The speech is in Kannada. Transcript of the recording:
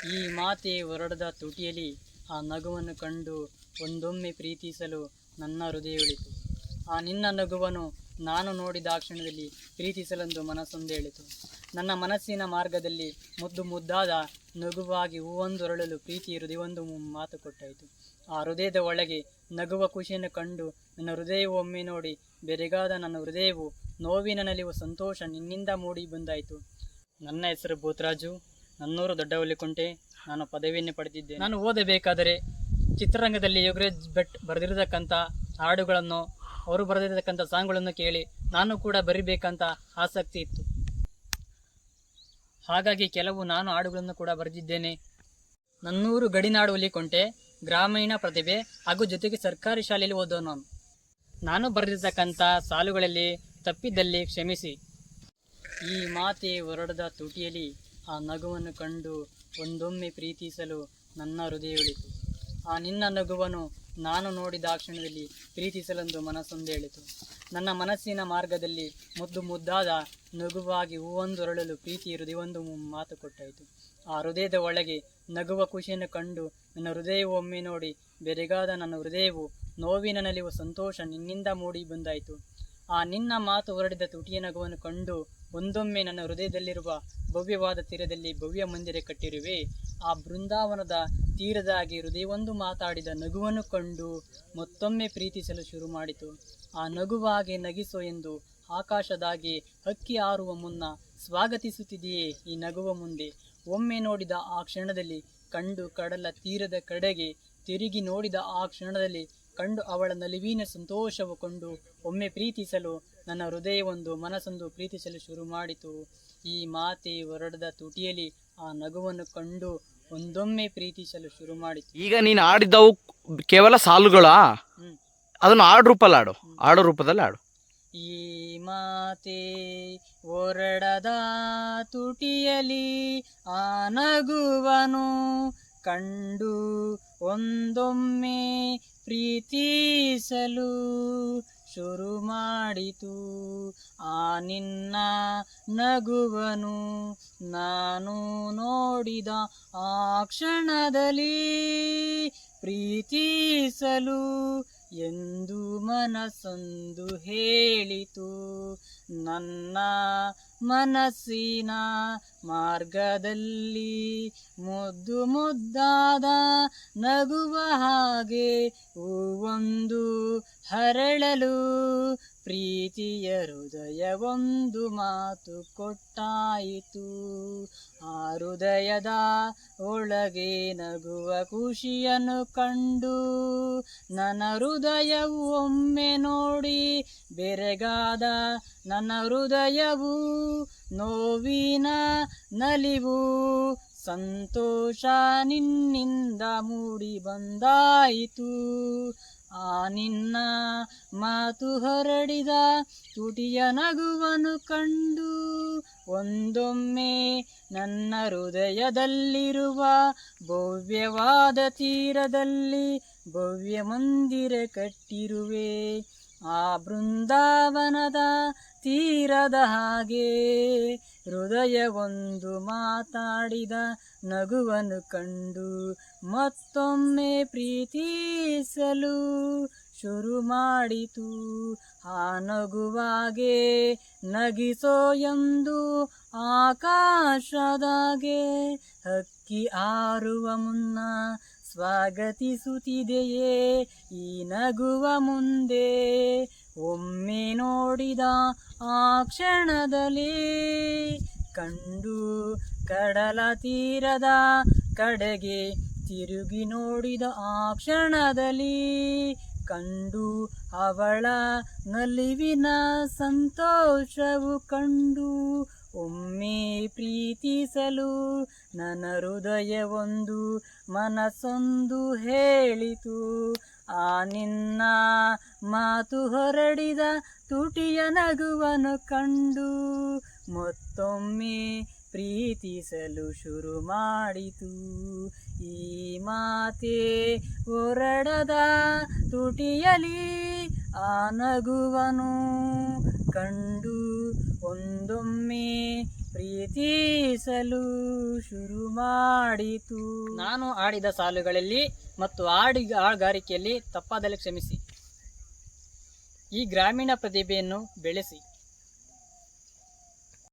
ಈ ಮಾತೆ ಹೊರಡದ ತುಟಿಯಲ್ಲಿ ಆ ನಗುವನ್ನು ಕಂಡು ಒಂದೊಮ್ಮೆ ಪ್ರೀತಿಸಲು ನನ್ನ ಹೃದಯವಿಳಿತು. ಆ ನಿನ್ನ ನಗುವನ್ನು ನಾನು ನೋಡಿದ ಆ ಕ್ಷಣದಲ್ಲಿ ಪ್ರೀತಿಸಲೆಂದು ಮನಸ್ಸೊಂದೇಳಿತು. ನನ್ನ ಮನಸ್ಸಿನ ಮಾರ್ಗದಲ್ಲಿ ಮುದ್ದು ಮುದ್ದಾದ ನಗುವಾಗಿ ಹೂವೊಂದೊರಳಲು ಪ್ರೀತಿ ಹೃದಯವೊಂದು ಮಾತು ಕೊಟ್ಟಾಯಿತು. ಆ ಹೃದಯದ ಒಳಗೆ ನಗುವ ಖುಷಿಯನ್ನು ಕಂಡು ನನ್ನ ಹೃದಯವು ಒಮ್ಮೆ ನೋಡಿ ಬೆರಗಾದ ನನ್ನ ಹೃದಯವು ನೋವಿನ ನಲಿವು ಸಂತೋಷ ನಿನ್ನಿಂದ ಮೂಡಿ ಬಂದಾಯಿತು. ನನ್ನ ಹೆಸರು ಭೂತರಾಜು, ನನ್ನೂರು ದೊಡ್ಡವಳ್ಳಿಕುಂಟೆ. ನಾನು ಪದವಿಯನ್ನು ಪಡೆದಿದ್ದೆ. ನಾನು ಓದಬೇಕಾದರೆ ಚಿತ್ರರಂಗದಲ್ಲಿ ಯೋಗರಾಜ್ ಭಟ್ ಬರೆದಿರತಕ್ಕಂಥ ಹಾಡುಗಳನ್ನು, ಅವರು ಬರೆದಿರತಕ್ಕಂಥ ಸಾಂಗ್ಗಳನ್ನು ಕೇಳಿ ನಾನು ಕೂಡ ಬರಿಬೇಕಂತ ಆಸಕ್ತಿ ಇತ್ತು. ಹಾಗಾಗಿ ಕೆಲವು ನಾನು ಹಾಡುಗಳನ್ನು ಕೂಡ ಬರೆದಿದ್ದೇನೆ. ನನ್ನೂರು ಗಡಿನಾಡು ಹುಲಿಕುಂಟೆ, ಗ್ರಾಮೀಣ ಪ್ರತಿಭೆ ಹಾಗೂ ಜೊತೆಗೆ ಸರ್ಕಾರಿ ಶಾಲೆಯಲ್ಲಿ ಓದೋ ನಾನು ಬರೆದಿರ್ತಕ್ಕಂಥ ಸಾಲುಗಳಲ್ಲಿ ತಪ್ಪಿದ್ದಲ್ಲಿ ಕ್ಷಮಿಸಿ. ಈ ಮಾತೆ ಹೊರಡದ ತುಟಿಯಲ್ಲಿ ಆ ನಗುವನ್ನು ಕಂಡು ಒಂದೊಮ್ಮೆ ಪ್ರೀತಿಸಲು ನನ್ನ ಹೃದಯವಿಳಿತು. ಆ ನಿನ್ನ ನಗುವನ್ನು ನಾನು ನೋಡಿದ ಆ ಕ್ಷಣದಲ್ಲಿ ಪ್ರೀತಿಸಲೆಂದು ಮನಸ್ಸೊಂದೇಳಿತು. ನನ್ನ ಮನಸ್ಸಿನ ಮಾರ್ಗದಲ್ಲಿ ಮುದ್ದು ಮುದ್ದಾದ ನಗುವಾಗಿ ಹೂವೊಂದೊರಳಲು ಪ್ರೀತಿ ಹೃದಯವೊಂದು ಮಾತು ಕೊಟ್ಟಾಯಿತು. ಆ ಹೃದಯದ ಒಳಗೆ ನಗುವ ಖುಷಿಯನ್ನು ಕಂಡು ನನ್ನ ಹೃದಯವು ಒಮ್ಮೆ ನೋಡಿ ಬೆರಗಾದ ನನ್ನ ಹೃದಯವು ನೋವಿನ ನಲಿವು ಸಂತೋಷ ನಿನ್ನಿಂದ ಮೂಡಿ ಬಂದಾಯಿತು. ಆ ನಿನ್ನ ಮಾತು ಹೊರಡಿದ ತುಟಿಯ ನಗುವನ್ನು ಕಂಡು ಒಂದೊಮ್ಮೆ ನನ್ನ ಹೃದಯದಲ್ಲಿರುವ ಭವ್ಯವಾದ ತೀರದಲ್ಲಿ ಭವ್ಯ ಮಂದಿರ ಕಟ್ಟಿರುವೆ. ಆ ಬೃಂದಾವನದ ತೀರದಾಗಿ ಹೃದಯವೊಂದು ಮಾತಾಡಿದ ನಗುವನ್ನು ಕಂಡು ಮತ್ತೊಮ್ಮೆ ಪ್ರೀತಿಸಲು ಶುರು ಮಾಡಿತು. ಆ ನಗುವಾಗಿ ನಗಿಸೋ ಎಂದು ಆಕಾಶದಾಗಿ ಹಕ್ಕಿ ಹಾರುವ ಮುನ್ನ ಸ್ವಾಗತಿಸುತ್ತಿದೆಯೇ ಈ ನಗುವ ಮುಂದೆ. ಒಮ್ಮೆ ನೋಡಿದ ಆ ಕ್ಷಣದಲ್ಲಿ ಕಂಡು ಕಡಲ ತೀರದ ಕಡೆಗೆ ತಿರುಗಿ ನೋಡಿದ ಆ ಕ್ಷಣದಲ್ಲಿ ಕಂಡು ಅವಳ ನಲಿವಿನ ಸಂತೋಷವು ಕೊಂಡು ಒಮ್ಮೆ ಪ್ರೀತಿಸಲು ನನ್ನ ಹೃದಯವೊಂದು ಮನಸ್ಸೊಂದು ಪ್ರೀತಿಸಲು ಶುರು ಮಾಡಿತು. ಈ ಮಾತೆ ಹೊರಡದ ತುಟಿಯಲ್ಲಿ ಆ ನಗುವನ್ನು ಕಂಡು ಒಂದೊಮ್ಮೆ ಪ್ರೀತಿಸಲು ಶುರು ಮಾಡಿತು. ಈಗ ನೀನು ಆಡಿದ್ದವು ಕೇವಲ ಸಾಲುಗಳ, ಅದನ್ನು ಹಾಡು ರೂಪದಲ್ಲಿ ಆಡು. ಈ ಮಾತೆ ಹೊರಡದ ತುಟಿಯಲ್ಲಿ ಆ ನಗುವನು ಕಂಡು ಒಂದೊಮ್ಮೆ ಪ್ರೀತಿಸಲು ಶುರು ಮಾಡಿತು. ಆ ನಿನ್ನ ನಗುವನು ನಾನು ನೋಡಿದ ಆ ಕ್ಷಣದಲ್ಲಿ ಪ್ರೀತಿಸಲು ಎಂದು ಮನಸ್ಸೊಂದು ಹೇಳಿತು. ನನ್ನ ಮನಸ್ಸಿನ ಮಾರ್ಗದಲ್ಲಿ ಮುದ್ದು ಮುದ್ದಾದ ನಗುವ ಹಾಗೆ ಹೂವೊಂದು ಹರಳಲು ಪ್ರೀತಿಯ ಹೃದಯವೊಂದು ಮಾತು ಕೊಟ್ಟಾಯಿತು. ಆ ಹೃದಯದ ಒಳಗೆ ನಗುವ ಖುಷಿಯನ್ನು ಕಂಡು ನನ್ನ ಹೃದಯವು ಒಮ್ಮೆ ನೋಡಿ ಬೆರಗಾದ ನನ್ನ ಹೃದಯವು ನೋವಿನ ನಲಿವು ಸಂತೋಷ ನಿನ್ನಿಂದ ಮೂಡಿ ಬಂದಾಯಿತು. ಆ ನಿನ್ನ ಮಾತು ಹೊರಡಿದ ತುಟಿಯ ನಗುವನ್ನು ಕಂಡು ಒಂದೊಮ್ಮೆ ನನ್ನ ಹೃದಯದಲ್ಲಿರುವ ಭವ್ಯವಾದ ತೀರದಲ್ಲಿ ಭವ್ಯ ಮಂದಿರ ಕಟ್ಟಿರುವೆ. ಆ ಬೃಂದಾವನದ ತೀರದ ಹಾಗೆ ಹೃದಯವೊಂದು ಮಾತಾಡಿದ ನಗುವನ್ನು ಕಂಡು ಮತ್ತೊಮ್ಮೆ ಪ್ರೀತಿಸಲು ಶುರು ಮಾಡಿತು. ಆ ನಗುವಾಗೆ ನಗಿಸೋ ಎಂದು ಆಕಾಶದಾಗೆ ಹಕ್ಕಿ ಹಾರುವ ಮುನ್ನ ಸ್ವಾಗತಿಸುತ್ತಿದೆಯೇ ಈ ನಗುವ ಮುಂದೆ. ಒಮ್ಮೆ ನೋಡಿದ ಆ ಕ್ಷಣದಲ್ಲಿ ಕಂಡು ಕಡಲ ತೀರದ ಕಡೆಗೆ ತಿರುಗಿ ನೋಡಿದ ಆ ಕ್ಷಣದಲ್ಲಿ ಕಂಡು ಅವಳ ನಲಿವಿನ ಸಂತೋಷವು ಕಂಡು ಒಮ್ಮೆ ಪ್ರೀತಿಸಲು ನನ್ನ ಹೃದಯವೊಂದು ಮನಸ್ಸೊಂದು ಹೇಳಿತು. ಆ ನಿನ್ನ ಮಾತು ಹೊರಡಿದ ತುಟಿಯ ನಗುವನ್ನು ಕಂಡು ಮತ್ತೊಮ್ಮೆ ಪ್ರೀತಿಸಲು ಶುರು ಮಾಡಿತು. ಈ ಮಾತೆ ಹೊರಡದ ತುಟಿಯಲಿ ಆ ನಗುವನು ಕಂಡು ಒಂದೊಮ್ಮೆ ಪ್ರೀತಿಸಲು ಶುರು ಮಾಡಿತು. ನಾನು ಆಡಿದ ಸಾಲುಗಳಲ್ಲಿ ಮತ್ತು ಹಾಡುಗಾರಿಕೆಯಲ್ಲಿ ತಪ್ಪಾದಲ್ಲಿ ಕ್ಷಮಿಸಿ. ಈ ಗ್ರಾಮೀಣ ಪ್ರತಿಭೆಯನ್ನು ಬೆಳೆಸಿ.